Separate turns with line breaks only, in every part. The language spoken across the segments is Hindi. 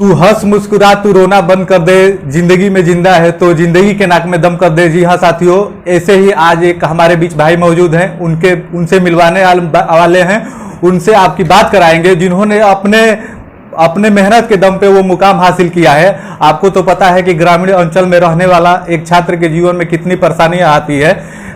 तू हंस मुस्कुरा तू रोना बंद कर दे, जिंदगी में जिंदा है तो जिंदगी के नाक में दम कर दे। जी हाँ साथियों, ऐसे ही आज एक हमारे बीच भाई मौजूद हैं, उनसे मिलवाने वाले हैं, उनसे आपकी बात कराएंगे जिन्होंने अपने मेहनत के दम पे वो मुकाम हासिल किया है। आपको तो पता है कि ग्रामीण अंचल में रहने वाला एक छात्र के जीवन में कितनी परेशानियां आती है।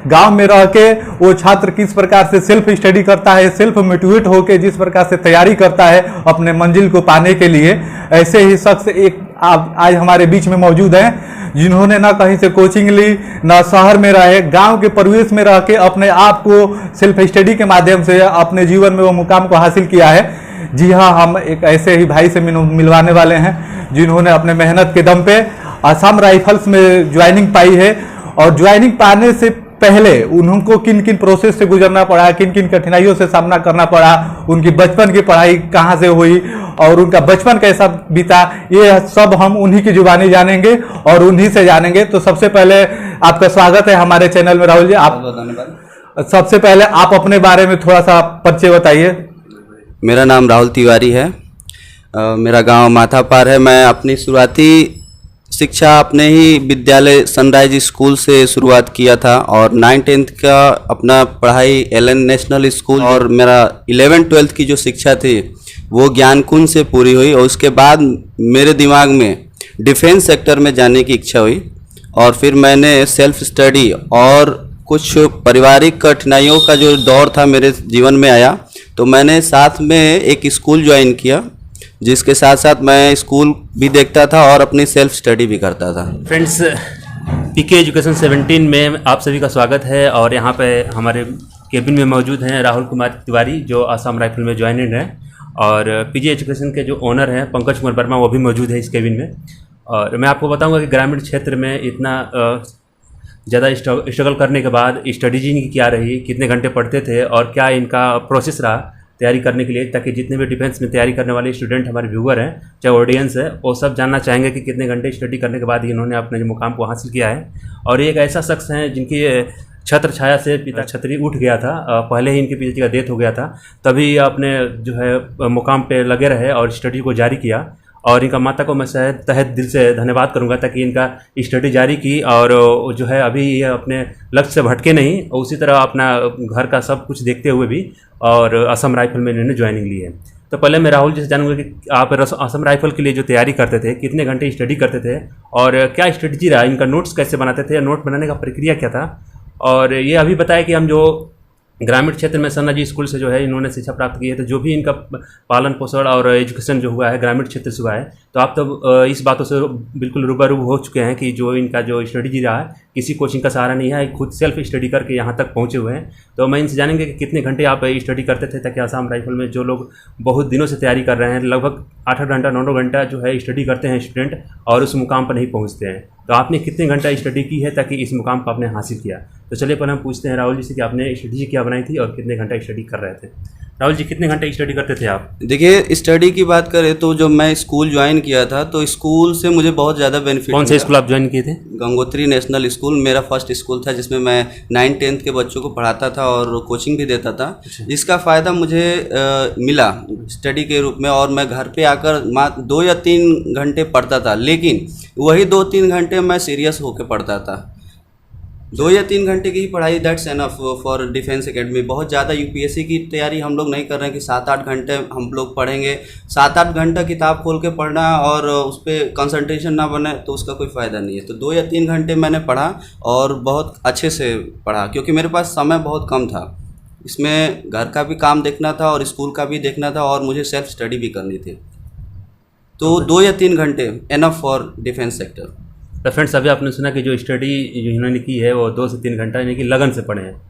गांव में रह के वो छात्र किस प्रकार से सेल्फ स्टडी करता है, सेल्फ मोटिवेट होकर जिस प्रकार से तैयारी करता है अपने मंजिल को पाने के लिए, ऐसे ही शख्स एक आज हमारे बीच में मौजूद हैं जिन्होंने ना कहीं से कोचिंग ली, ना शहर में रहे, गांव के परिवेश में रह के अपने आप को सेल्फ स्टडी के माध्यम से अपने जीवन में वो मुकाम को हासिल किया है। जी हाँ, हम एक ऐसे ही भाई से मिलवाने वाले हैं जिन्होंने अपने मेहनत के दम पे असम राइफल्स में ज्वाइनिंग पाई है। और ज्वाइनिंग पाने से पहले उनको किन किन प्रोसेस से गुजरना पड़ा, किन किन कठिनाइयों से सामना करना पड़ा, उनकी बचपन की पढ़ाई कहाँ से हुई और उनका बचपन कैसा बीता, ये सब हम उन्हीं की जुबानी जानेंगे और उन्हीं से जानेंगे। तो सबसे पहले आपका स्वागत है हमारे चैनल में राहुल जी। आप सबसे पहले आप अपने बारे में थोड़ा सा परिचय बताइए।
मेरा नाम राहुल तिवारी है। मेरा गांव माथापार है। मैं अपनी शुरुआती शिक्षा अपने ही विद्यालय सनराइज स्कूल से शुरुआत किया था और 9-10 का अपना पढ़ाई एलन नेशनल स्कूल, और मेरा 11-12 की जो शिक्षा थी वो ज्ञानकुंज से पूरी हुई। और उसके बाद मेरे दिमाग में डिफेंस सेक्टर में जाने की इच्छा हुई और फिर मैंने सेल्फ स्टडी और कुछ पारिवारिक कठिनाइयों का जो दौर था मेरे जीवन में आया, तो मैंने साथ में एक स्कूल ज्वाइन किया जिसके साथ साथ मैं स्कूल भी देखता था और अपनी सेल्फ स्टडी भी करता था।
फ्रेंड्स, पीके एजुकेशन 17 में आप सभी का स्वागत है। और यहाँ पे हमारे केबिन में मौजूद हैं राहुल कुमार तिवारी जो असम राइफल में ज्वाइनेड हैं, और पीजी एजुकेशन के जो ओनर हैं पंकज कुमार वर्मा, वो भी मौजूद है इस केबिन में। और मैं आपको बताऊँगा कि ग्रामीण क्षेत्र में इतना ज़्यादा स्ट्रगल करने के बाद स्टडीज इनकी क्या रही, कितने घंटे पढ़ते थे और क्या इनका प्रोसेस रहा तैयारी करने के लिए, ताकि जितने भी डिफेंस में तैयारी करने वाले स्टूडेंट हमारे व्यूअर हैं, चाहे ऑडियंस है, वो सब जानना चाहेंगे कि कितने घंटे स्टडी करने के बाद इन्होंने अपने जो मुकाम को हासिल किया है। और ये एक ऐसा शख्स हैं जिनकी छत्र छाया से पिता छतरी उठ गया था, पहले ही इनके पिताजी का डेथ हो गया था, तभी अपने जो है मुकाम पे लगे रहे और स्टडी को जारी किया। और इनका माता को मैं शायद तहे दिल से धन्यवाद करूंगा ताकि इनका स्टडी जारी की और जो है अभी ये अपने लक्ष्य से भटके नहीं, उसी तरह अपना घर का सब कुछ देखते हुए भी और असम राइफल में इन्होंने ज्वाइनिंग ली है। तो पहले मैं राहुल जी से जानूंगा कि आप असम राइफल के लिए जो तैयारी करते थे, कितने घंटे स्टडी करते थे और क्या स्ट्रेटजी रहा, इनका नोट्स कैसे बनाते थे, नोट बनाने का प्रक्रिया क्या था। और ये अभी बताया कि हम जो ग्रामीण क्षेत्र में सन्नाजी स्कूल से जो है इन्होंने शिक्षा प्राप्त की है, तो जो भी इनका पालन पोषण और एजुकेशन जो हुआ है ग्रामीण क्षेत्र से हुआ है, तो आप तो इस बातों से बिल्कुल रूबरू हो चुके हैं कि जो इनका जो स्टडी रहा है किसी कोचिंग का सहारा नहीं है, खुद सेल्फ स्टडी करके यहाँ तक पहुँचे हुए हैं। तो मैं इनसे जानेंगे कि कितने घंटे आप स्टडी करते थे, ताकि असम राइफल में जो लोग बहुत दिनों से तैयारी कर रहे हैं, लगभग 8-8 घंटा 9-9 घंटा जो है स्टडी करते हैं स्टूडेंट और उस मुकाम पर नहीं पहुँचते हैं, तो आपने कितने घंटा स्टडी की है ताकि इस मुकाम को आपने हासिल किया। तो चलिए पहले हम पूछते हैं राहुल जी से कि आपने स्ट्रेटजी क्या बनाई थी और कितने घंटा स्टडी कर रहे थे। राहुल जी, कितने घंटे स्टडी करते थे आप?
देखिए, स्टडी की बात करें तो जब मैं स्कूल ज्वाइन किया था तो स्कूल से मुझे बहुत ज़्यादा बेनिफिट।
कौन से स्कूल आप ज्वाइन किए थे?
गंगोत्री नेशनल स्कूल मेरा फर्स्ट स्कूल था जिसमें मैं 9-10 के बच्चों को पढ़ाता था और कोचिंग भी देता था। इसका फ़ायदा मुझे मिला स्टडी के रूप में, और मैं घर पे आकर 2 या 3 घंटे पढ़ता था, लेकिन वही 2-3 घंटे मैं सीरियस होकर पढ़ता था। 2 या 3 घंटे की ही पढ़ाई, that's enough for defence academy. बहुत ज़्यादा यूपीएससी की तैयारी हम लोग नहीं कर रहे हैं कि 7-8 घंटे हम लोग पढ़ेंगे। 7-8 घंटा किताब खोल के पढ़ना और उस पर कंसंट्रेशन ना बने तो उसका कोई फ़ायदा नहीं है। तो 2 या 3 घंटे मैंने पढ़ा और बहुत अच्छे से पढ़ा, क्योंकि मेरे पास समय बहुत कम था। इसमें घर का भी काम देखना था और स्कूल का भी देखना था और मुझे सेल्फ स्टडी भी करनी थी। तो 2 या 3 घंटे एनफ फॉर डिफेंस सेक्टर।
तो फ्रेंड्स, अभी आपने सुना कि जो स्टडी जो इन्होंने की है वो 2 से 3 घंटा यानी कि लगन से पढ़े हैं।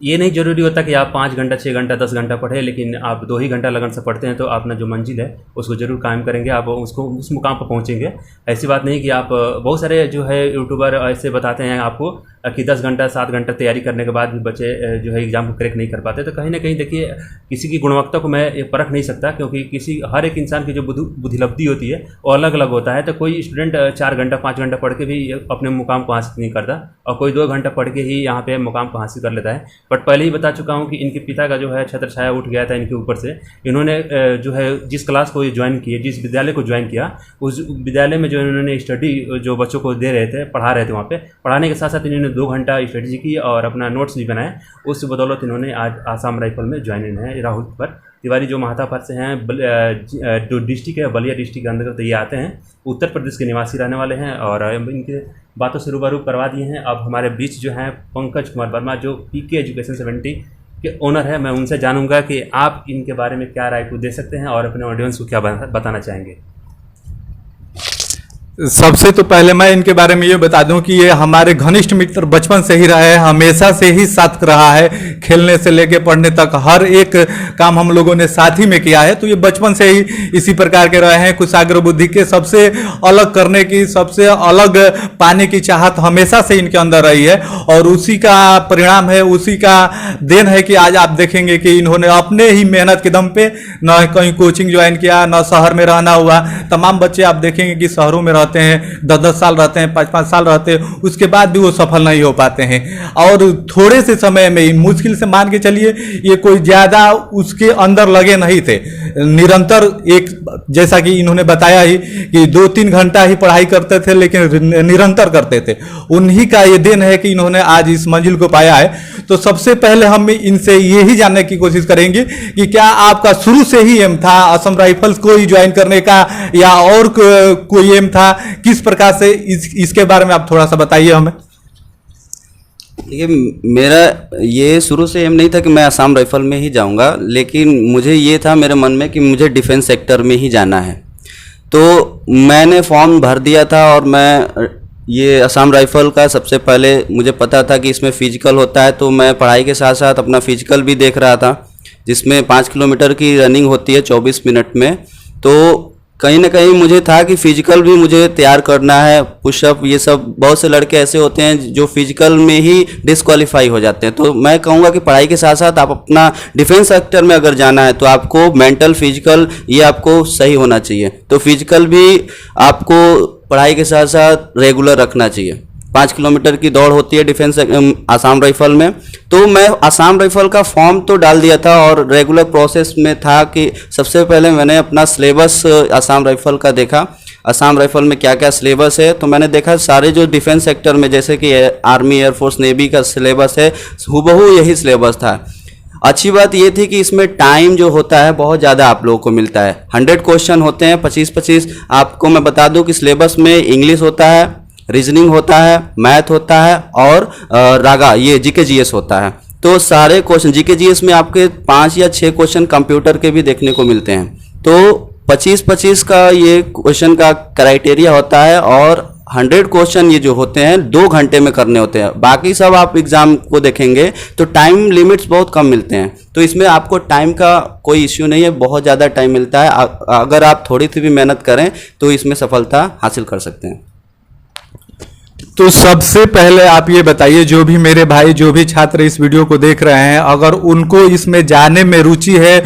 ये नहीं जरूरी होता कि आप 5 घंटा 6 घंटा 10 घंटा पढ़े, लेकिन आप 2 ही घंटा लगन से पढ़ते हैं तो अपना जो मंजिल है उसको जरूर कायम करेंगे, आप उसको उस मुकाम पर पहुंचेंगे। ऐसी बात नहीं कि आप बहुत सारे जो है यूट्यूबर ऐसे बताते हैं आपको कि 10 घंटा 7 घंटा तैयारी करने के बाद भी बच्चे जो है एग्ज़ाम को क्रैक नहीं कर पाते। तो कहीं ना कहीं देखिए किसी की गुणवत्ता को मैं ये परख नहीं सकता, क्योंकि हर एक इंसान की जो बुद्धिलब्धि होती है वो अलग अलग होता है। तो कोई स्टूडेंट 4 घंटा 5 घंटा पढ़ के भी अपने मुकाम को हासिल नहीं करता, और कोई 2 घंटा पढ़ के ही यहाँ पे मुकाम को हासिल कर लेता है। बट पहले ही बता चुका हूँ कि इनके पिता का जो है छत्र छाया उठ गया था इनके ऊपर से। इन्होंने जो है जिस क्लास को ज्वाइन किए, जिस विद्यालय को ज्वाइन किया, उस विद्यालय में जो इन्होंने स्टडी जो बच्चों को दे रहे थे, पढ़ा रहे थे, वहाँ पे पढ़ाने के साथ साथ इन्होंने 2 घंटा स्टडी की और अपना नोट्स भी बनाए। उस बदौलत इन्होंने आज आसाम राइफल में ज्वाइन है। राहुल कुमार तिवारी जो महातापार से हैं, जो डिस्ट्रिक्ट है बलिया डिस्ट्रिक्ट के अंतर्गत ये आते हैं, उत्तर प्रदेश के निवासी रहने वाले हैं, और इनके बातों से रूबरू करवा दिए हैं। अब हमारे बीच जो हैं पंकज कुमार वर्मा, जो पीके एजुकेशन 70 के ओनर है। मैं उनसे जानूंगा कि आप इनके बारे में क्या राय को दे सकते हैं और अपने ऑडियंस को क्या बताना चाहेंगे।
सबसे तो पहले मैं इनके बारे में ये बता दूं कि ये हमारे घनिष्ठ मित्र बचपन से ही रहे हैं, हमेशा से ही साथ रहा है, खेलने से लेके पढ़ने तक हर एक काम हम लोगों ने साथ ही में किया है। तो ये बचपन से ही इसी प्रकार के रहे हैं। कुशाग्र बुद्धि के सबसे अलग करने की, सबसे अलग पाने की चाहत हमेशा से इनके अंदर रही है, और उसी का परिणाम है, उसी का देन है कि आज आप देखेंगे कि इन्होंने अपने ही मेहनत के दम पे न कहीं कोचिंग ज्वाइन किया, न शहर में रहना हुआ। तमाम बच्चे आप देखेंगे कि शहरों में रहते हैं, 10-10 साल रहते हैं, 5-5 साल रहते हैं, उसके बाद भी वो सफल नहीं हो पाते हैं। और थोड़े से समय में ही, मुश्किल से मान के चलिए, ये कोई ज्यादा उसके अंदर लगे नहीं थे। निरंतर एक, जैसा कि इन्होंने बताया ही कि 2-3 घंटा ही पढ़ाई करते थे, लेकिन निरंतर करते थे। उन्हीं का ये देन है कि इन्होंने आज इस मंजिल को पाया है। तो सबसे पहले हम इनसे यही जानने की कोशिश करेंगे कि क्या आपका शुरू से ही एम था असम राइफल्स को ही ज्वाइन करने का, या और कोई एम था? किस प्रकार से इसके बारे में आप थोड़ा सा बताइए हमें।
देखिए, मेरा ये शुरू से एम नहीं था कि मैं आसाम राइफल में ही जाऊंगा, लेकिन मुझे ये था मेरे मन में कि मुझे डिफेंस सेक्टर में ही जाना है। तो मैंने फॉर्म भर दिया था, और मैं ये आसाम राइफल का सबसे पहले मुझे पता था कि इसमें फिजिकल होता है, तो मैं पढ़ाई के साथ साथ अपना फिजिकल भी देख रहा था, जिसमें 5 किलोमीटर की रनिंग होती है 24 मिनट में। तो कहीं ना कहीं मुझे था कि फिजिकल भी मुझे तैयार करना है, पुशअप, ये सब। बहुत से लड़के ऐसे होते हैं जो फिजिकल में ही डिस्क्वालीफाई हो जाते हैं। तो मैं कहूँगा कि पढ़ाई के साथ साथ आप अपना डिफेंस सेक्टर में अगर जाना है तो आपको मेंटल, फिजिकल ये आपको सही होना चाहिए। तो फिजिकल भी आपको पढ़ाई के साथ साथ रेगुलर रखना चाहिए। 5 किलोमीटर की दौड़ होती है डिफेंस आसाम राइफल में। तो मैं आसाम राइफल का फॉर्म तो डाल दिया था, और रेगुलर प्रोसेस में था कि सबसे पहले मैंने अपना सिलेबस आसाम राइफल का देखा, आसाम राइफल में क्या क्या सिलेबस है। तो मैंने देखा सारे जो डिफेंस सेक्टर में, जैसे कि आर्मी, एयरफोर्स, नेवी का सिलेबस है, हूबहू यही सिलेबस था। अच्छी बात ये थी कि इसमें टाइम जो होता है बहुत ज़्यादा आप लोगों को मिलता है। 100 क्वेश्चन होते हैं, 25-25। आपको मैं बता दूं कि सिलेबस में इंग्लिश होता है, रीजनिंग होता है, मैथ होता है, और रागा ये जीके जीएस होता है। तो सारे क्वेश्चन जीके जीएस में आपके 5 या 6 क्वेश्चन कंप्यूटर के भी देखने को मिलते हैं। तो 25-25 का ये क्वेश्चन का क्राइटेरिया होता है, और 100 क्वेश्चन ये जो होते हैं 2 घंटे में करने होते हैं। बाकी सब आप एग्जाम को देखेंगे तो टाइम लिमिट्स बहुत कम मिलते हैं। तो इसमें आपको टाइम का कोई इश्यू नहीं है, बहुत ज़्यादा टाइम मिलता है। अगर आप थोड़ी सी भी मेहनत करें तो इसमें सफलता हासिल कर सकते हैं।
तो सबसे पहले आप ये बताइए, जो भी मेरे भाई, जो भी छात्र इस वीडियो को देख रहे हैं, अगर उनको इसमें जाने में रुचि है,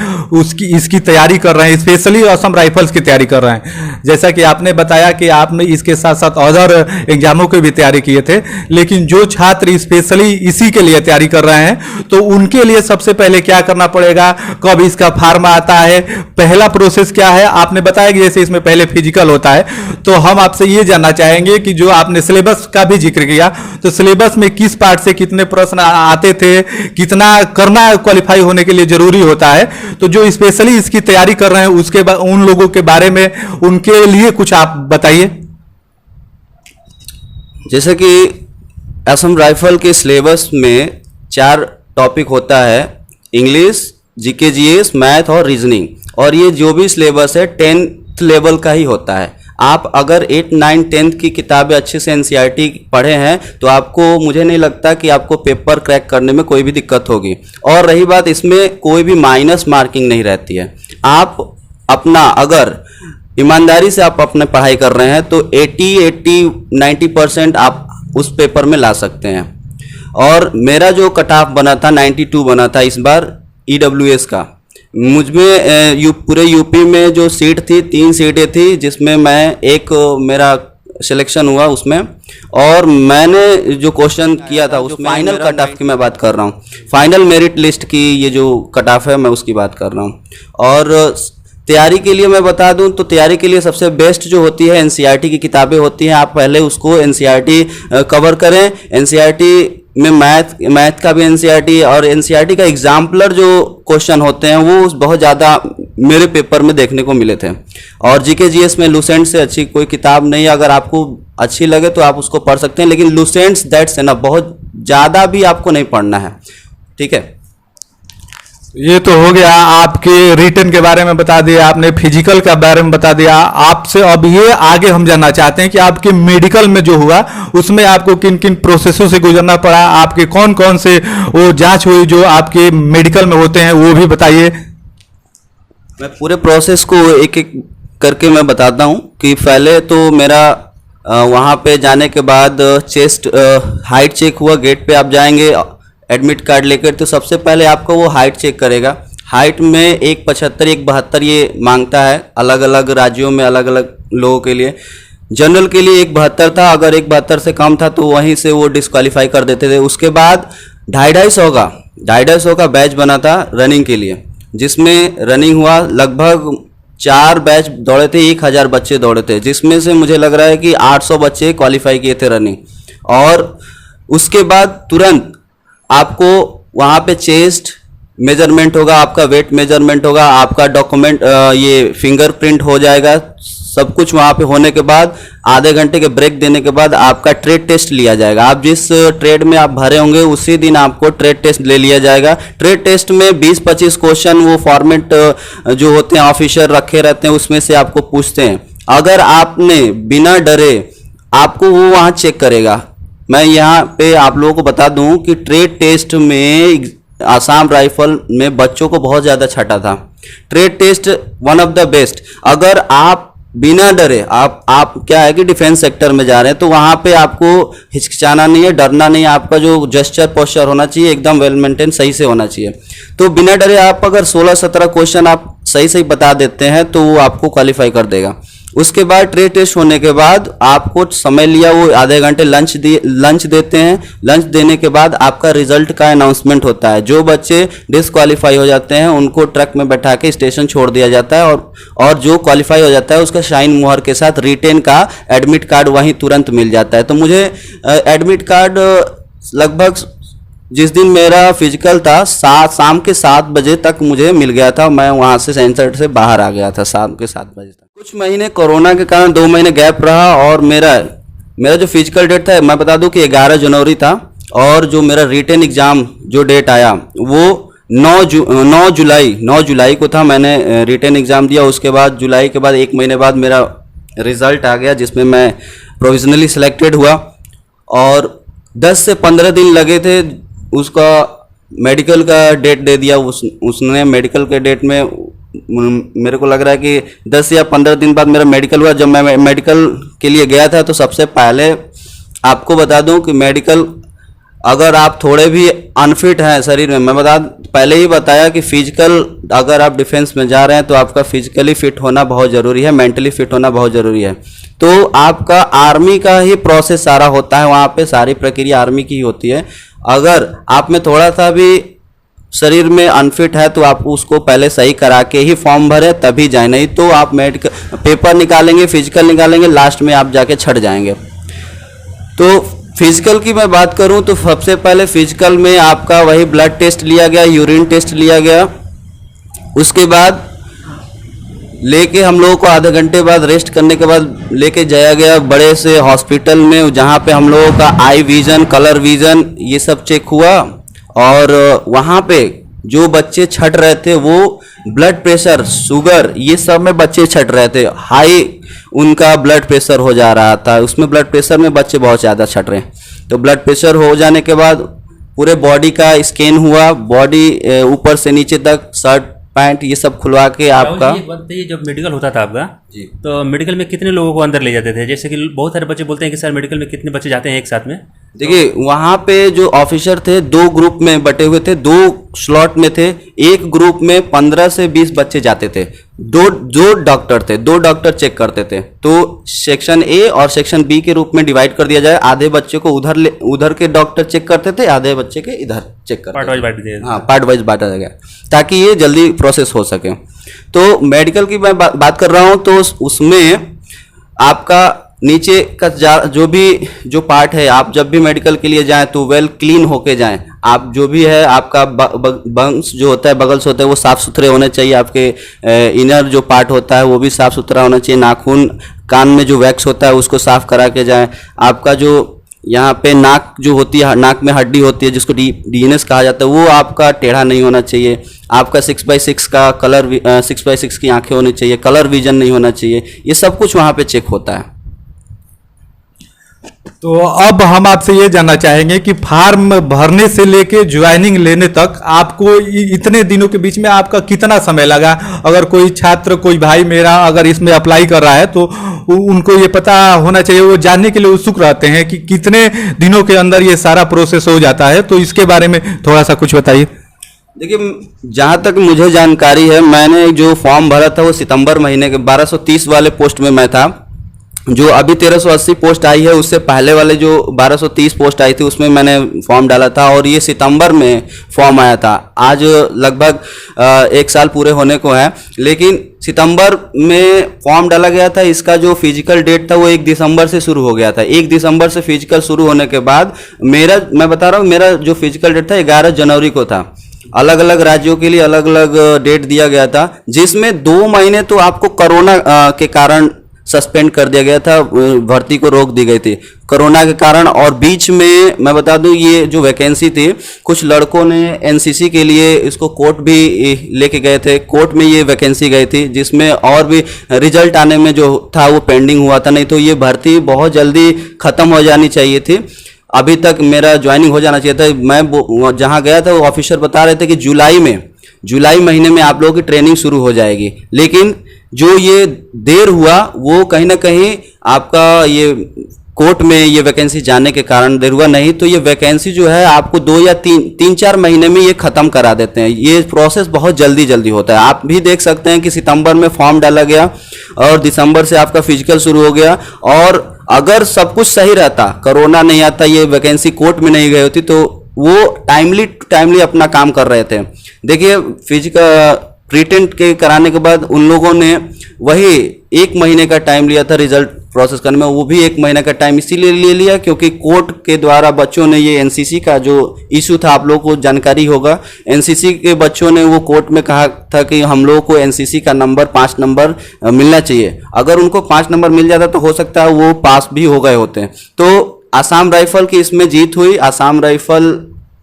इसकी तैयारी कर रहे हैं, स्पेशली असम राइफल्स की तैयारी कर रहे हैं, जैसा कि आपने बताया कि आपने इसके साथ साथ अदर एग्जामों की भी तैयारी किए थे, लेकिन जो छात्र स्पेशली इसी के लिए तैयारी कर रहे हैं, तो उनके लिए सबसे पहले क्या करना पड़ेगा, कब इसका फार्म आता है, पहला प्रोसेस क्या है? आपने बताया कि जैसे इसमें पहले फिजिकल होता है, तो हम आपसे ये जानना चाहेंगे कि जो आपने सिलेबस का भी जिक्र किया, तो सिलेबस में किस पार्ट से कितने प्रश्न आते थे, कितना करना क्वालिफाई होने के लिए जरूरी होता है। तो जो स्पेशली इसकी तैयारी कर रहे हैं उसके उन लोगों के बारे में, उनके लिए कुछ आप बताइए।
जैसे कि असम राइफल के सिलेबस में 4 टॉपिक होता है, इंग्लिश, जीके जीएस, मैथ और रीजनिंग। और ये जो भी सिलेबस है 10th लेवल का ही होता है। आप अगर 8, 9, 10th की किताबें अच्छे से एनसीईआरटी पढ़े हैं तो आपको, मुझे नहीं लगता कि आपको पेपर क्रैक करने में कोई भी दिक्कत होगी। और रही बात, इसमें कोई भी माइनस मार्किंग नहीं रहती है। आप अपना अगर ईमानदारी से आप अपने पढ़ाई कर रहे हैं तो 80, 90% आप उस पेपर में ला सकते हैं। और मेरा जो कट ऑफ बना था 92 बना था इस बार EWS का। मुझमें पूरे यूपी में जो सीट थी 3 सीटें थी, जिसमें मैं एक मेरा सिलेक्शन हुआ उसमें, और मैंने जो क्वेश्चन किया था उसमें फाइनल कट ऑफ की मैं बात कर रहा हूँ, फाइनल मेरिट लिस्ट की ये जो कट ऑफ है मैं उसकी बात कर रहा हूँ। और तैयारी के लिए मैं बता दूं तो तैयारी के लिए सबसे बेस्ट जो होती है NCERT की किताबें होती हैं। आप पहले उसको NCERT कवर करें। NCERT में मैथ का भी NCERT, और NCERT का एग्जाम्पलर जो क्वेश्चन होते हैं वो बहुत ज़्यादा मेरे पेपर में देखने को मिले थे। और GK GS में लुसेंट से अच्छी कोई किताब नहीं है, अगर आपको अच्छी लगे तो आप उसको पढ़ सकते हैं, लेकिन लुसेंट्स दैट्स एनफ, बहुत ज़्यादा भी आपको नहीं पढ़ना है, ठीक है।
ये तो हो गया, आपके रिटर्न के बारे में बता दिया आपने, फिजिकल के बारे में बता दिया। आपसे अब ये आगे हम जानना चाहते हैं कि आपके मेडिकल में जो हुआ उसमें आपको किन किन प्रोसेसों से गुजरना पड़ा, आपके कौन कौन से वो जांच हुई जो आपके मेडिकल में होते हैं, वो भी बताइए।
मैं पूरे प्रोसेस को एक एक करके मैं बताता हूँ कि पहले तो मेरा वहाँ पे जाने के बाद चेस्ट हाइट चेक हुआ। गेट पे आप जाएंगे एडमिट कार्ड लेकर, तो सबसे पहले आपको वो हाइट चेक करेगा। हाइट में 1.75 1.72 ये मांगता है, अलग अलग राज्यों में अलग अलग लोगों के लिए। जनरल के लिए 1.72 था, अगर 1.72 से कम था तो वहीं से वो डिस्क्वालीफाई कर देते थे। उसके बाद 250 का बैच बना था रनिंग के लिए, जिसमें रनिंग हुआ, लगभग 4 बैच दौड़े थे, 1000 बच्चे दौड़े थे, जिसमें से मुझे लग रहा है कि 800 बच्चे क्वालिफाई किए थे रनिंग। और उसके बाद तुरंत आपको वहाँ पे चेस्ट मेजरमेंट होगा, आपका वेट मेजरमेंट होगा, आपका डॉक्यूमेंट ये फिंगरप्रिंट हो जाएगा। सब कुछ वहाँ पे होने के बाद आधे घंटे के ब्रेक देने के बाद आपका ट्रेड टेस्ट लिया जाएगा। आप जिस ट्रेड में आप भरे होंगे उसी दिन आपको ट्रेड टेस्ट ले लिया जाएगा। ट्रेड टेस्ट में 20-25 क्वेश्चन वो फॉर्मेट जो होते हैं ऑफिसर रखे रहते हैं, उसमें से आपको पूछते हैं। अगर आपने बिना डरे, आपको वो वहाँ चेक करेगा। मैं यहाँ पे आप लोगों को बता दूं कि ट्रेड टेस्ट में आसाम राइफल में बच्चों को बहुत ज़्यादा छटा था। Trade test one of the best. अगर आप बिना डरे, आप क्या है कि डिफेंस सेक्टर में जा रहे हैं, तो वहाँ पे आपको हिचकिचाना नहीं है, डरना नहीं है। आपका जो जेस्चर पोस्चर होना चाहिए एकदम वेल मेंटेन, सही से होना चाहिए। तो बिना डरे आप अगर 16-17 क्वेश्चन आप सही सही बता देते हैं तो वो आपको क्वालिफाई कर देगा। उसके बाद ट्रेड टेस्ट होने के बाद आपको समय लिया, वो आधे घंटे लंच देते हैं। लंच देने के बाद आपका रिजल्ट का अनाउंसमेंट होता है। जो बच्चे डिसक्वालीफाई हो जाते हैं उनको ट्रक में बैठा के स्टेशन छोड़ दिया जाता है, और जो क्वालिफाई हो जाता है उसका शाइन मुहर के साथ रिटेन का एडमिट कार्ड वहीं तुरंत मिल जाता है। तो मुझे एडमिट कार्ड लगभग जिस दिन मेरा फिजिकल था शाम के 7 बजे तक मुझे मिल गया था। मैं वहाँ से सेंटर से बाहर आ गया था शाम के 7 बजे तक। कुछ महीने कोरोना के कारण 2 महीने गैप रहा, और मेरा जो फिजिकल डेट था मैं बता दूं कि 11 जनवरी था, और जो मेरा रिटेन एग्ज़ाम जो डेट आया वो 9 जुलाई को था। मैंने रिटेन एग्ज़ाम दिया। उसके बाद जुलाई के बाद 1 महीने बाद मेरा रिज़ल्ट आ गया, जिसमें मैं प्रोविजनली सिलेक्टेड हुआ। और 10 से 15 दिन लगे थे, उसका मेडिकल का डेट दे दिया उसने। मेडिकल के डेट में मेरे को लग रहा है कि 10 या 15 दिन बाद मेरा मेडिकल हुआ। जब मैं मेडिकल के लिए गया था तो सबसे पहले आपको बता दूं कि मेडिकल, अगर आप थोड़े भी अनफिट हैं शरीर में, मैं पहले ही बताया कि फिजिकल, अगर आप डिफेंस में जा रहे हैं तो आपका फिजिकली फिट होना बहुत ज़रूरी है, मेंटली फिट होना बहुत ज़रूरी है। तो आपका आर्मी का ही प्रोसेस सारा होता है, वहाँ पे सारी प्रक्रिया आर्मी की ही होती है। अगर आप में थोड़ा सा भी शरीर में अनफिट है तो आप उसको पहले सही करा के ही फॉर्म भरें, तभी जाए, नहीं तो आप मेडिकल पेपर निकालेंगे, फिजिकल निकालेंगे, लास्ट में आप जाके छट जाएंगे। तो फिजिकल की मैं बात करूं तो सबसे पहले फिजिकल में आपका वही ब्लड टेस्ट लिया गया, यूरिन टेस्ट लिया गया। उसके बाद लेके हम लोगों को आधे घंटे बाद रेस्ट करने के बाद लेके जाया गया बड़े से हॉस्पिटल में, जहाँ पे हम लोगों का आई विज़न, कलर विज़न ये सब चेक हुआ। और वहाँ पे जो बच्चे छट रहे थे वो ब्लड प्रेशर, शुगर, ये सब में बच्चे छट रहे थे, हाई उनका ब्लड प्रेशर हो जा रहा था। उसमें ब्लड प्रेशर में बच्चे बहुत ज़्यादा छट रहे हैं। तो ब्लड प्रेशर हो जाने के बाद पूरे बॉडी का स्कैन हुआ, बॉडी ऊपर से नीचे तक, शर्ट पैंट ये सब खुलवा के आपका।
ये जब मेडिकल होता था आपका जी, तो मेडिकल में कितने लोगों को अंदर ले जाते थे? जैसे कि बहुत सारे बच्चे बोलते हैं कि सर मेडिकल में कितने बच्चे जाते हैं एक साथ में,
देखिए वहाँ पे जो ऑफिसर थे 2 ग्रुप में बटे हुए थे, 2 स्लॉट में थे। एक ग्रुप में 15 से 20 बच्चे जाते थे। दो डॉक्टर थे, 2 डॉक्टर चेक करते थे। तो सेक्शन ए और सेक्शन बी के रूप में डिवाइड कर दिया जाए। आधे बच्चे को उधर के डॉक्टर चेक करते थे, आधे बच्चे के इधर चेक करते
पार्ट वाइज बांट दिया।
हाँ, पार्ट वाइज बांटा गया ताकि ये जल्दी प्रोसेस हो सके। तो मेडिकल की मैं बात कर रहा हूँ, तो उसमें आपका नीचे का जो पार्ट है, आप जब भी मेडिकल के लिए जाएं तो वेल क्लीन होके जाएं। आप जो भी है आपका बंग्स जो होता है, बगल्स होते हैं, वो साफ सुथरे होने चाहिए। आपके इनर जो पार्ट होता है वो भी साफ सुथरा होना चाहिए। नाखून, कान में जो वैक्स होता है उसको साफ करा के जाएं। आपका जो यहाँ पे नाक जो होती है, नाक में हड्डी होती है जिसको डीएनएस कहा जाता है, वो आपका टेढ़ा नहीं होना चाहिए। आपका 6x6 का कलर 6x6 की आंखें होनी चाहिए, कलर विजन नहीं होना चाहिए। ये सब कुछ वहाँ पे चेक होता है।
तो अब हम आपसे ये जानना चाहेंगे कि फॉर्म भरने से लेके ज्वाइनिंग लेने तक आपको इतने दिनों के बीच में आपका कितना समय लगा? अगर कोई छात्र, कोई भाई मेरा अगर इसमें अप्लाई कर रहा है तो उनको ये पता होना चाहिए, वो जानने के लिए उत्सुक रहते हैं कि कितने दिनों के अंदर ये सारा प्रोसेस हो जाता है। तो इसके बारे में थोड़ा सा कुछ बताइए।
देखिए, जहाँ तक मुझे जानकारी है, मैंने जो फॉर्म भरा था वो सितंबर महीने के 1230 वाले पोस्ट में मैं था। जो अभी 1380 पोस्ट आई है, उससे पहले वाले जो 1230 पोस्ट आई थी उसमें मैंने फॉर्म डाला था, और ये सितंबर में फॉर्म आया था। आज लगभग 1 साल पूरे होने को है, लेकिन सितंबर में फॉर्म डाला गया था। इसका जो फिजिकल डेट था वो 1 दिसंबर से शुरू हो गया था। 1 दिसंबर से फिजिकल शुरू होने के बाद मैं बता रहा हूँ, मेरा जो फिजिकल डेट था 11 जनवरी को था। अलग अलग राज्यों के लिए अलग अलग डेट दिया गया था, जिसमें 2 महीने तो आपको कोरोना के कारण सस्पेंड कर दिया गया था, भर्ती को रोक दी गई थी कोरोना के कारण। और बीच में मैं बता दूं, ये जो वैकेंसी थी, कुछ लड़कों ने एनसीसी के लिए इसको कोर्ट भी लेके गए थे। कोर्ट में ये वैकेंसी गई थी, जिसमें और भी रिजल्ट आने में जो था वो पेंडिंग हुआ था। नहीं तो ये भर्ती बहुत जल्दी खत्म हो जानी चाहिए थी। अभी तक मेरा ज्वाइनिंग हो जाना चाहिए था। मैं जहाँ गया था वो ऑफिसर बता रहे थे कि जुलाई महीने में आप लोगों की ट्रेनिंग शुरू हो जाएगी। लेकिन जो ये देर हुआ वो कहीं ना कहीं आपका ये कोर्ट में ये वैकेंसी जाने के कारण देर हुआ। नहीं तो ये वैकेंसी जो है आपको 2 या 3-4 महीने में ये खत्म करा देते हैं। ये प्रोसेस बहुत जल्दी होता है। आप भी देख सकते हैं कि सितंबर में फॉर्म डाला गया और दिसंबर से आपका फिजिकल शुरू हो गया। और अगर सब कुछ सही रहता, कोरोना नहीं आता, ये वैकेंसी कोर्ट में नहीं गई होती, तो वो टाइमली अपना काम कर रहे थे। देखिए, फिजिकल प्रीटेंट के कराने के बाद उन लोगों ने वही 1 महीने का टाइम लिया था रिजल्ट प्रोसेस करने में। वो भी 1 महीने का टाइम इसीलिए ले लिया क्योंकि कोर्ट के द्वारा बच्चों ने ये एनसीसी का जो इशू था, आप लोगों को जानकारी होगा, एनसीसी के बच्चों ने वो कोर्ट में कहा था कि हम लोगों को एनसीसी का नंबर 5 नंबर मिलना चाहिए। अगर उनको 5 नंबर मिल जाता तो हो सकता है वो पास भी हो गए होते। तो आसाम राइफल की इसमें जीत हुई। आसाम राइफल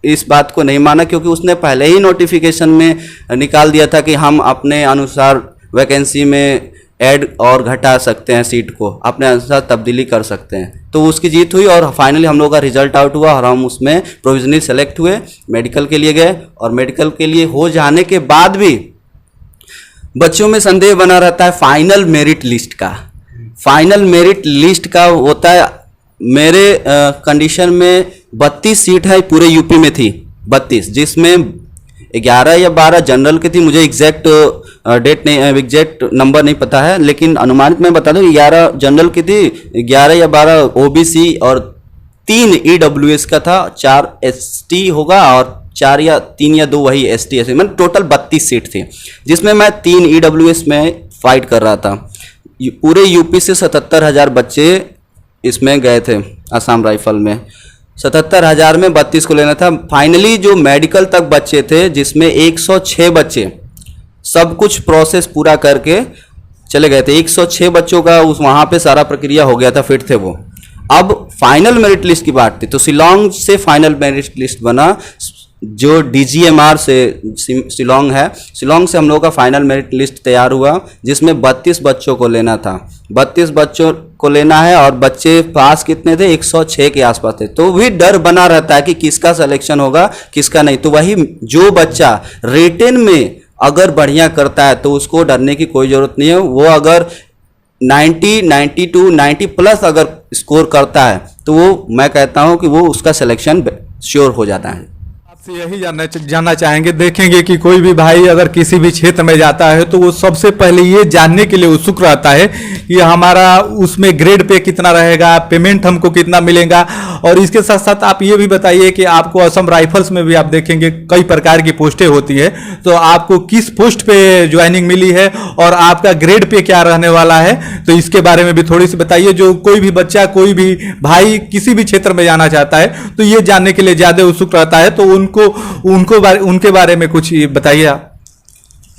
इस बात को नहीं माना क्योंकि उसने पहले ही नोटिफिकेशन में निकाल दिया था कि हम अपने अनुसार वैकेंसी में ऐड और घटा सकते हैं, सीट को अपने अनुसार तब्दीली कर सकते हैं। तो उसकी जीत हुई और फाइनली हम लोग का रिजल्ट आउट हुआ और हम उसमें प्रोविजनली सेलेक्ट हुए, मेडिकल के लिए गए। और मेडिकल के लिए हो जाने के बाद भी बच्चों में संदेह बना रहता है फाइनल मेरिट लिस्ट का। फाइनल मेरिट लिस्ट का होता है, मेरे कंडीशन में 32 सीट है, पूरे यूपी में थी 32, जिसमें 11 या 12 जनरल की थी। मुझे एग्जैक्ट डेट नहीं, एग्जैक्ट नंबर नहीं पता है, लेकिन अनुमानित मैं बता दूं 11 जनरल की थी, 11 या 12 ओबीसी और 3 ईडब्ल्यूएस का था, 4 एसटी होगा और 4 या 3 या 2 वही एसटी ऐसे, मतलब टोटल 32 सीट थी, जिसमें मैं 3 ईडब्ल्यूएस में फाइट कर रहा था। पूरे यूपी से 77,000 बच्चे इसमें गए थे आसाम राइफल में। 77,000 में 32 को लेना था। फाइनली जो मेडिकल तक बच्चे थे, जिसमें 106 बच्चे सब कुछ प्रोसेस पूरा करके चले गए थे। 106 बच्चों का वहाँ पे सारा प्रक्रिया हो गया था, फिट थे वो। अब फाइनल मेरिट लिस्ट की बात थी तो शिलोंग से फाइनल मेरिट लिस्ट बना, जो डीजीएमआर से शिलोंग है, शिलोंग से हम लोगों का फाइनल मेरिट लिस्ट तैयार हुआ, जिसमें 32 बच्चों को लेना था। 32 बच्चों को लेना है और बच्चे पास कितने थे? 106 के आसपास थे। तो भी डर बना रहता है कि किसका सिलेक्शन होगा किसका नहीं। तो वही जो बच्चा रिटन में अगर बढ़िया करता है तो उसको डरने की कोई ज़रूरत नहीं है। वो अगर 90, 92, 90 प्लस अगर स्कोर करता है तो वो मैं कहता हूँ कि वो उसका सिलेक्शन श्योर हो जाता है।
आपसे यही जानना चाहेंगे, देखेंगे कि कोई भी भाई अगर किसी भी क्षेत्र में जाता है तो वो सबसे पहले ये जानने के लिए उत्सुक रहता है कि हमारा उसमें ग्रेड पे कितना रहेगा, पेमेंट हमको कितना मिलेगा। और इसके साथ साथ आप ये भी बताइए कि आपको असम राइफल्स में भी आप देखेंगे कई प्रकार की पोस्टें होती है, तो आपको किस पोस्ट पे ज्वाइनिंग मिली है और आपका ग्रेड पे क्या रहने वाला है, तो इसके बारे में भी थोड़ी सी बताइए। जो कोई भी बच्चा, कोई भी भाई किसी भी क्षेत्र में जाना चाहता है तो ये जानने के लिए ज्यादा उत्सुक रहता है, तो उनके बारे में कुछ बताइए आप।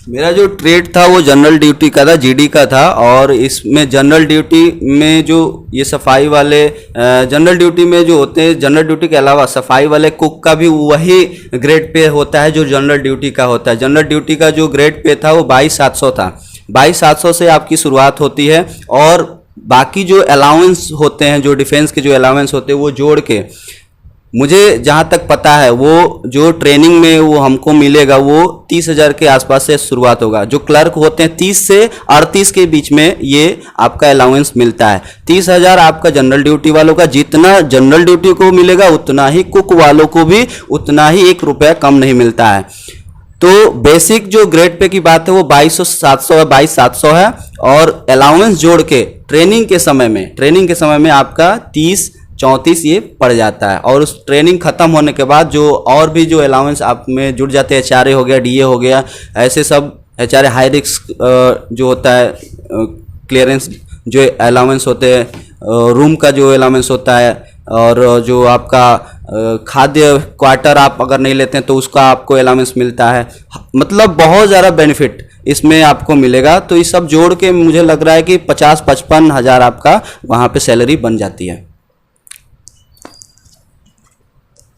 मेरा जो ट्रेड था वो जनरल ड्यूटी का था, जीडी का था। और इसमें जनरल ड्यूटी में जो ये सफाई वाले जनरल ड्यूटी में जो होते हैं, जनरल ड्यूटी के अलावा सफाई वाले कुक का भी वही ग्रेड पे होता है जो जनरल ड्यूटी का होता है। जनरल ड्यूटी का जो ग्रेड पे था वो 22,700 था। 22,700 से आपकी शुरुआत होती है और बाकी जो अलाउंस होते हैं, जो डिफेंस के जो अलाउंस होते हैं, वो जोड़ के मुझे जहाँ तक पता है वो जो ट्रेनिंग में वो हमको मिलेगा वो 30,000 के आसपास से शुरुआत होगा। जो क्लर्क होते हैं 30 से 38 के बीच में ये आपका अलाउंस मिलता है। 30,000 आपका जनरल ड्यूटी वालों का, जितना जनरल ड्यूटी को मिलेगा उतना ही कुक वालों को भी उतना ही 1 रुपया कम नहीं मिलता है। तो बेसिक जो ग्रेड पे की बात है वो 22,700 है और अलाउंस जोड़ के ट्रेनिंग के समय में आपका 30-34 ये पड़ जाता है। और उस ट्रेनिंग खत्म होने के बाद जो और भी जो अलाउंस आप में जुड़ जाते हैं, HRA हो गया, DA हो गया, ऐसे सब HRA हाई रिस्क जो होता है, क्लियरेंस जो अलाउंस होते हैं, रूम का जो अलाउंस होता है, और जो आपका खाद्य क्वार्टर आप अगर नहीं लेते हैं तो उसका आपको अलाउंस मिलता है। मतलब बहुत ज़्यादा बेनिफिट इसमें आपको मिलेगा। तो ये सब जोड़ के मुझे लग रहा है कि 50-55 हज़ार आपका वहाँ पे सैलरी बन जाती है।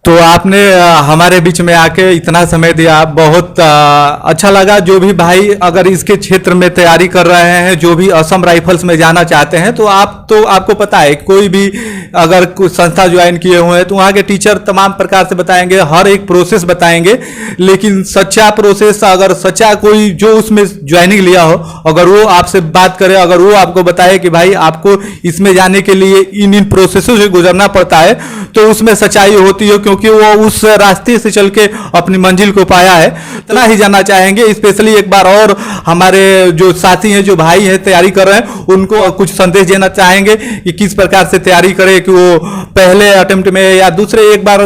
तो आपने हमारे बीच में आके इतना समय दिया, बहुत अच्छा लगा। जो भी भाई अगर इसके क्षेत्र में तैयारी कर रहे हैं, जो भी असम राइफल्स में जाना चाहते हैं, तो आपको पता है कोई भी अगर कुछ संस्था ज्वाइन किए हुए हैं तो वहाँ के टीचर तमाम प्रकार से बताएंगे, हर एक प्रोसेस बताएंगे। लेकिन सच्चा प्रोसेस, अगर सच्चा कोई जो उसमें ज्वाइनिंग लिया हो, अगर वो आपसे बात करे, अगर वो आपको बताए कि भाई आपको इसमें जाने के लिए इन प्रोसेसों से गुजरना पड़ता है, तो उसमें सच्चाई होती है, क्योंकि वो उस रास्ते से चल के अपनी मंजिल को पाया है। इतना ही जानना चाहेंगे। स्पेशली एक बार और हमारे जो साथी हैं, जो भाई हैं तैयारी कर रहे हैं, उनको कुछ संदेश देना चाहेंगे कि किस प्रकार से तैयारी करें कि वो पहले अटेम्प्ट में या दूसरे एक बार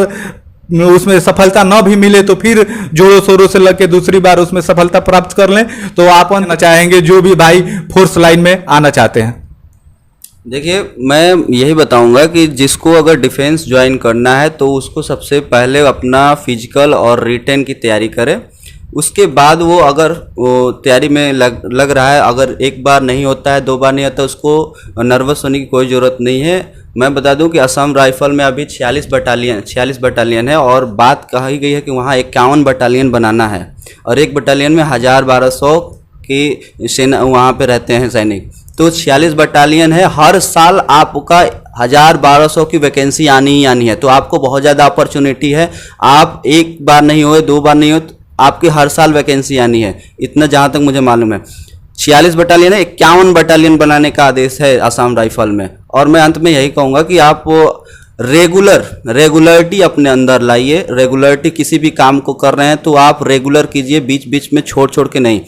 उसमें सफलता न भी मिले तो फिर जोरों शोरों से लग के दूसरी बार उसमें सफलता प्राप्त कर लें। तो आप कहना चाहेंगे जो भी भाई फोर्स लाइन में आना चाहते हैं?
देखिए, मैं यही बताऊंगा कि जिसको अगर डिफेंस ज्वाइन करना है तो उसको सबसे पहले अपना फिजिकल और रिटेन की तैयारी करे। उसके बाद वो अगर वो तैयारी में लग रहा है, अगर एक बार नहीं होता है, 2 बार नहीं होता, उसको नर्वस होने की कोई ज़रूरत नहीं है। मैं बता दूं कि असम राइफल में अभी 46 बटालियन है और बात कही गई है कि वहाँ 51 बटालियन बनाना है और एक बटालियन में 1000-1200 की सेना वहाँ पे रहते हैं सैनिक। तो 46 बटालियन है। हर साल आपका 1000-1200 की वैकेंसी आनी ही आनी है। तो आपको बहुत ज़्यादा अपॉर्चुनिटी है। आप एक बार नहीं हुए, 2 बार नहीं हो, आपकी हर साल वैकेंसी आनी है, इतना जहाँ तक मुझे मालूम है। 46 बटालियन है, 51 बटालियन बनाने का आदेश है असम राइफल में। और मैं अंत में यही कहूँगा कि आप रेगुलरिटी अपने अंदर लाइए। रेगुलरिटी, किसी भी काम को कर रहे हैं तो आप रेगुलर कीजिए, बीच बीच में छोड़ के नहीं।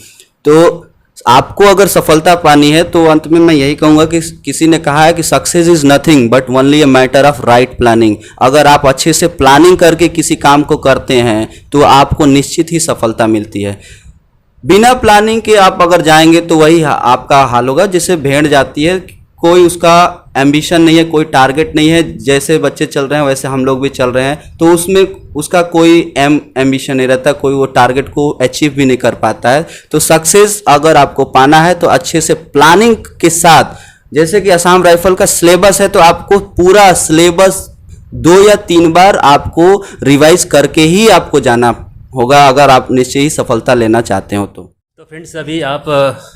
तो आपको अगर सफलता पानी है तो अंत में मैं यही कहूँगा कि किसी ने कहा है कि success is nothing but only a matter of right planning. अगर आप अच्छे से प्लानिंग करके किसी काम को करते हैं तो आपको निश्चित ही सफलता मिलती है। बिना प्लानिंग के आप अगर जाएंगे तो वही आपका हाल होगा, जिससे भेड़ जाती है। कोई उसका एम्बिशन नहीं है, कोई टारगेट नहीं है। जैसे बच्चे चल रहे हैं वैसे हम लोग भी चल रहे हैं, तो उसमें उसका कोई एम्बिशन नहीं रहता, कोई वो टारगेट को अचीव भी नहीं कर पाता है। तो सक्सेस अगर आपको पाना है तो अच्छे से प्लानिंग के साथ, जैसे कि असम राइफल का सिलेबस है तो आपको पूरा सिलेबस 2 या 3 बार आपको रिवाइज करके ही आपको जाना होगा, अगर आप निश्चय ही सफलता लेना चाहते हो तो।
फ्रेंड्स, अभी आप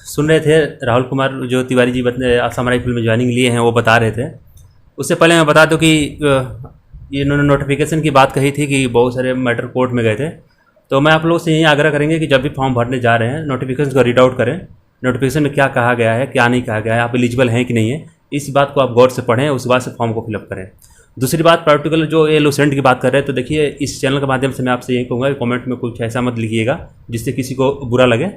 सुन रहे थे राहुल कुमार जो तिवारी जी असम राइफल में ज्वाइनिंग लिए हैं, वो बता रहे थे। उससे पहले मैं बता दूं कि ये इन्होंने नोटिफिकेशन की बात कही थी कि बहुत सारे मैटर कोर्ट में गए थे। तो मैं आप लोगों से यही आग्रह करेंगे कि जब भी फॉर्म भरने जा रहे हैं, नोटिफिकेशन को रीड आउट करें। नोटिफिकेशन में क्या कहा गया है, क्या नहीं कहा गया है, आप एलिजिबल हैं कि नहीं है, इस बात को आप गौर से पढ़ें, उस बात से फॉर्म को फिलअप करें। दूसरी बात पर्टिकुलर जो ये लूसेंट की बात कर रहे हैं, तो देखिए इस चैनल के माध्यम से मैं आपसे यही कहूँगा कि कमेंट में कुछ ऐसा मत लिखिएगा जिससे किसी को बुरा लगे।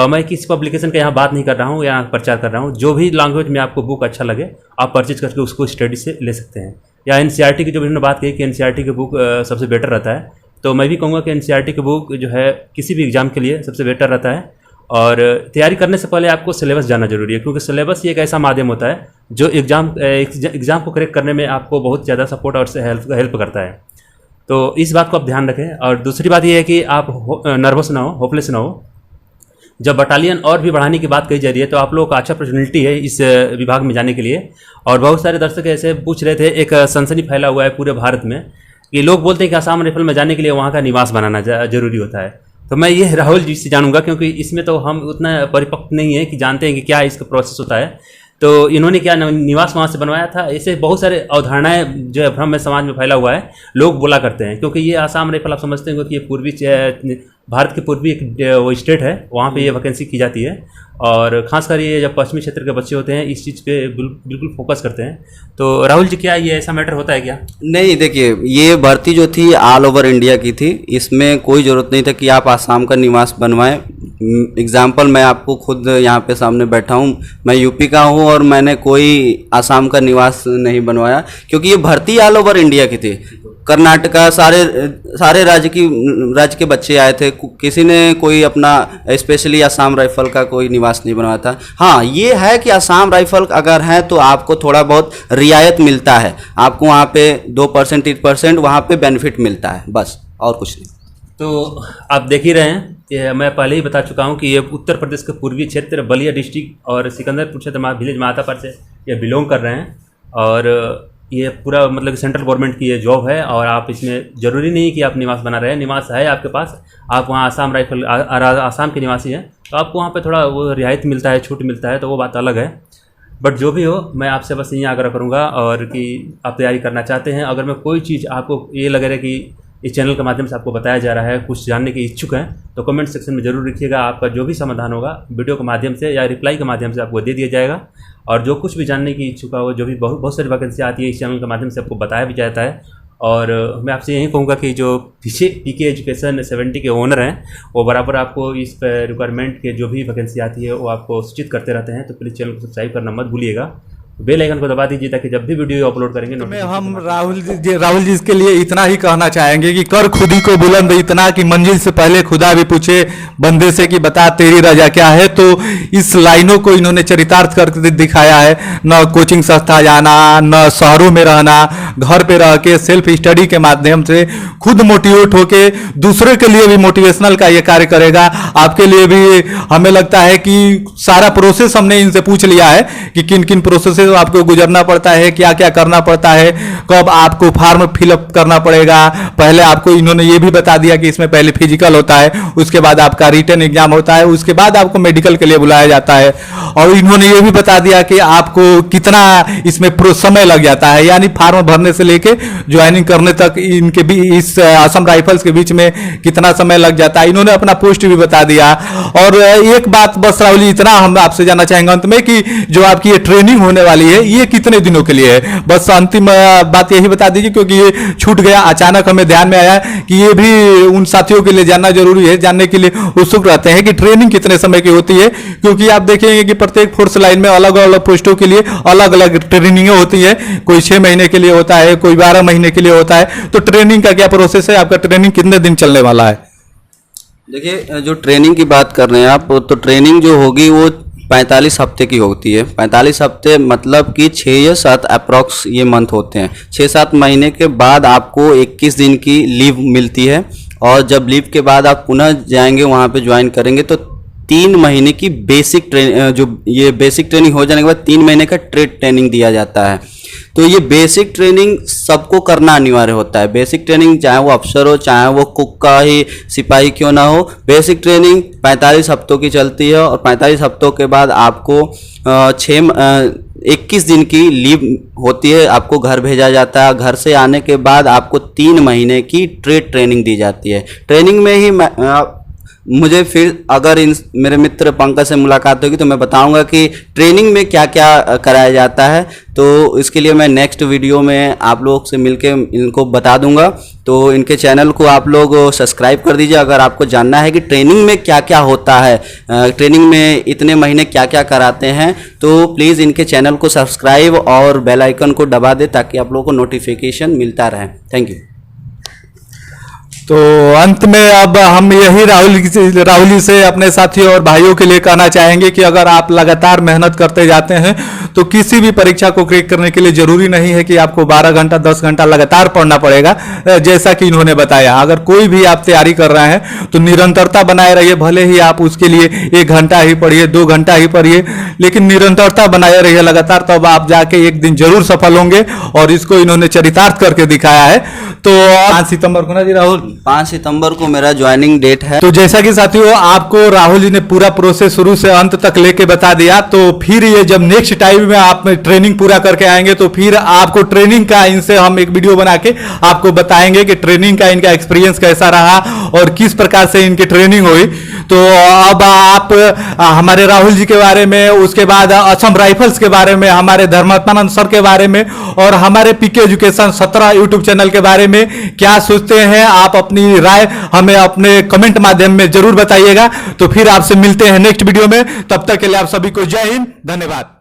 मैं किसी पब्लिकेशन का यहाँ बात नहीं कर रहा हूँ या प्रचार कर रहा हूँ। जो भी लैंग्वेज में आपको बुक अच्छा लगे आप परचेज करके उसको स्टडी से ले सकते हैं। या एनसीईआरटी की जो मैंने बात कही कि एनसीईआरटी की बुक सबसे बेटर रहता है, तो मैं भी कहूँगा कि एनसीईआरटी की बुक जो है किसी भी एग्ज़ाम के लिए सबसे बेटर रहता है। और तैयारी करने से पहले आपको सिलेबस जानना जरूरी है, क्योंकि सिलेबस ही एक ऐसा माध्यम होता है जो एग्ज़ाम को करेक्ट करने में आपको बहुत ज़्यादा सपोर्ट और हेल्प करता है। तो इस बात को आप ध्यान रखें। और दूसरी बात यह है कि आप नर्वस ना हो, होपलेस ना हो। जब बटालियन और भी बढ़ाने की बात कही जा रही है तो आप लोगों का अच्छा अपॉर्चुनिटी है इस विभाग में जाने के लिए। और बहुत सारे दर्शक ऐसे पूछ रहे थे, एक सनसनी फैला हुआ है पूरे भारत में कि लोग बोलते हैं कि आसाम राइफल में जाने के लिए वहाँ का निवास बनाना जरूरी होता है। तो मैं ये राहुल जी से जानूंगा, क्योंकि इसमें तो हम उतना परिपक्व नहीं है कि जानते हैं कि क्या इसका प्रोसेस होता है। तो इन्होंने क्या निवास वहाँ से बनवाया था, ऐसे बहुत सारे अवधारणाएं जो है भ्रम में समाज में फैला हुआ है, लोग बोला करते हैं। क्योंकि ये आसाम राइफल आप समझते हैं कि ये पूर्वी भारत के पूर्वी एक वो स्टेट है, वहाँ पे ये वैकेंसी की जाती है। और खासकर ये जब पश्चिमी क्षेत्र के बच्चे होते हैं इस चीज़ पे बिल्कुल फोकस करते हैं। तो राहुल जी क्या ये ऐसा मैटर होता है क्या?
नहीं, देखिए ये भर्ती जो थी ऑल ओवर इंडिया की थी, इसमें कोई ज़रूरत नहीं था कि आप आसाम का निवास बनवाएं। एग्जाम्पल मैं आपको खुद यहाँ पे सामने बैठा हूँ, मैं यूपी का हूँ और मैंने कोई आसाम का निवास नहीं बनवाया, क्योंकि ये भर्ती ऑल ओवर इंडिया की थी। कर्नाटका सारे राज्य के बच्चे आए थे, किसी ने कोई अपना स्पेशली आसाम राइफल का कोई निवास नहीं बनवाया था। हाँ, ये है कि आसाम राइफल अगर है तो आपको थोड़ा बहुत रियायत मिलता है, आपको वहाँ पे 2% 3% वहाँ पे बेनिफिट मिलता है, बस और कुछ नहीं।
तो आप देख ही रहे हैं, ये मैं पहले ही बता चुका हूँ कि ये उत्तर प्रदेश के पूर्वी क्षेत्र बलिया डिस्ट्रिक्ट और सिकंदरपुर क्षेत्र विलेज महातापर से ये बिलोंग कर रहे हैं। और ये पूरा मतलब कि सेंट्रल गवर्नमेंट की ये जॉब है और आप इसमें ज़रूरी नहीं कि आप निवास बना रहे हैं, निवास है आपके पास, आप वहाँ आसाम राइफल आसाम के निवासी हैं तो आपको वहाँ पे थोड़ा वो रियायत मिलता है, छूट मिलता है, तो वो बात अलग है। बट जो भी हो, मैं आपसे बस यही आग्रह करूँगा और कि आप तैयारी करना चाहते हैं, अगर मैं कोई चीज़ आपको ये लग रहा है कि इस चैनल के माध्यम से आपको बताया जा रहा है, कुछ जानने के इच्छुक हैं, तो कमेंट सेक्शन में ज़रूर लिखिएगा। आपका जो भी समाधान होगा वीडियो के माध्यम से या रिप्लाई के माध्यम से आपको दे दिया जाएगा। और जो कुछ भी जानने की इच्छुक हो, जो भी बहुत सारी वैकेंसी आती है इस चैनल के माध्यम से आपको बताया भी जाता है। और मैं आपसे यही कहूँगा कि जो पीछे पीके एजुकेशन 70 के ओनर हैं वो बराबर आपको इस पर रिक्वायरमेंट के जो भी वैकेंसी आती है वो आपको सूचित करते रहते हैं। तो प्लीज़ चैनल को सब्सक्राइब करना मत भूलिएगा, बेल आइकन को दबा दीजिए ताकि जब भी वीडियो अपलोड करेंगे
हम राहुल जी इसके लिए इतना ही कहना चाहेंगे कि कर खुदी को बुलंद इतना कि मंजिल से पहले खुदा भी पूछे बंदे से कि बता तेरी रजा क्या है। तो इस लाइनों को इन्होंने चरितार्थ करके दिखाया है, न कोचिंग संस्था जाना, न शहरों में रहना, घर पे रह के सेल्फ स्टडी के माध्यम से खुद मोटिवेट होके दूसरे के लिए भी मोटिवेशनल का ये कार्य करेगा। आपके लिए भी हमें लगता है कि सारा प्रोसेस हमने इनसे पूछ लिया है कि किन किन प्रोसेस आपको गुजरना पड़ता है, क्या क्या करना पड़ता है, कब आपको फॉर्म फिलअप करना पड़ेगा। पहले आपको इन्होंने ये भी बता दिया कि इसमें पहले फिजिकल होता है, उसके बाद आपका रिटन एग्जाम होता है, उसके बाद आपको मेडिकल के लिए बुलाया जाता है। और इन्होंने ये भी बता दिया कि आपको कितना इसमें समय लग जाता है, यानी फॉर्म भरने से लेके ज्वाइनिंग करने तक इनके भी इस असम राइफल्स के बीच में कितना समय लग जाता है। इन्होंने अपना पोस्ट भी बता दिया। और एक बात बस राहुल जी इतना हम आपसे जानना चाहेंगे अंत में कि जो आपकी ये ट्रेनिंग होने वाली है ये कितने दिनों के लिए है? बस अंतिम बात यही बता दीजिए, क्योंकि ये छूट गया, अचानक हमें ध्यान में आया कि ये भी उन साथियों के लिए जानना जरूरी है, जानने के लिए उत्सुक रहते हैं कि ट्रेनिंग कितने समय की होती है। क्योंकि आप देखेंगे कि प्रत्येक फोर्स लाइन में अलग अलग पोस्टों के लिए अलग अलग ट्रेनिंग होती है, कोई 6 महीने के लिए होता है, कोई 12 महीने के लिए होता है। तो ट्रेनिंग का क्या प्रोसेस है, आपका ट्रेनिंग कितने दिन चलने वाला है?
देखिए, जो ट्रेनिंग की बात कर रहे हैं आप, तो ट्रेनिंग जो होगी वो 45 हफ्ते की होती है। 45 हफ्ते मतलब कि 6 या 7 अप्रॉक्स ये मंथ होते हैं। 6-7 महीने के बाद आपको 21 दिन की लीव मिलती है। और जब लीव के बाद आप पुनः जाएंगे वहाँ पे ज्वाइन करेंगे तो 3 महीने की बेसिक ट्रेनिंग हो जाने के बाद 3 महीने का ट्रेनिंग दिया जाता है। तो ये बेसिक ट्रेनिंग सबको करना अनिवार्य होता है। बेसिक ट्रेनिंग चाहे वो अफसर हो, चाहे वो कुक का ही सिपाही क्यों ना हो, बेसिक ट्रेनिंग 45 हफ्तों की चलती है। और 45 हफ्तों के बाद आपको 21 दिन की लीव होती है, आपको घर भेजा जाता है। घर से आने के बाद आपको 3 महीने की ट्रेनिंग दी जाती है। ट्रेनिंग में ही मुझे फिर अगर इन मेरे मित्र पंकज से मुलाकात होगी तो मैं बताऊंगा कि ट्रेनिंग में क्या क्या कराया जाता है। तो इसके लिए मैं नेक्स्ट वीडियो में आप लोग से मिलके इनको बता दूंगा। तो इनके चैनल को आप लोग सब्सक्राइब कर दीजिए अगर आपको जानना है कि ट्रेनिंग में क्या क्या होता है, ट्रेनिंग में इतने महीने क्या क्या कराते हैं। तो प्लीज़ इनके चैनल को सब्सक्राइब और बेल आइकन को दबा दे ताकि आप लोगों को नोटिफिकेशन मिलता रहे। Thank you.
तो अंत में अब हम यही राहुल से अपने साथियों और भाइयों के लिए कहना चाहेंगे कि अगर आप लगातार मेहनत करते जाते हैं तो किसी भी परीक्षा को क्रैक करने के लिए जरूरी नहीं है कि आपको 12 घंटा 10 घंटा लगातार पढ़ना पड़ेगा, जैसा कि इन्होंने बताया। अगर कोई भी आप तैयारी कर रहे हैं तो निरंतरता बनाए रहिए, भले ही आप उसके लिए 1 घंटा ही पढ़िए, 2 घंटा ही पढ़िए, लेकिन निरंतरता बनाए रहिए लगातार, तब आप जाके एक दिन जरूर सफल होंगे। और इसको इन्होंने चरितार्थ करके दिखाया है। तो 5 सितंबर को ना जी राहुल,
5 सितंबर को मेरा ज्वाइनिंग डेट है।
तो जैसा कि साथियों आपको राहुल जी ने पूरा प्रोसेस शुरू से अंत तक लेके बता दिया, तो फिर ये जब नेक्स्ट टाइम में आप ट्रेनिंग पूरा करके आएंगे तो फिर आपको ट्रेनिंग का इनसे हम एक वीडियो बना के आपको बताएंगे कि ट्रेनिंग का इनका एक्सपीरियंस कैसा रहा और किस प्रकार से इनकी ट्रेनिंग हुई। तो अब आप हमारे राहुल जी के बारे में, उसके बाद असम राइफल्स के बारे में, हमारे धर्मात्मानंद सर के बारे में और हमारे पीके एजुकेशन 17 यूट्यूब चैनल के बारे में क्या सोचते हैं, आप अपनी राय हमें अपने कमेंट माध्यम में जरूर बताइएगा। तो फिर आपसे मिलते हैं नेक्स्ट वीडियो में, तब तक के लिए आप सभी को जय हिंद, धन्यवाद।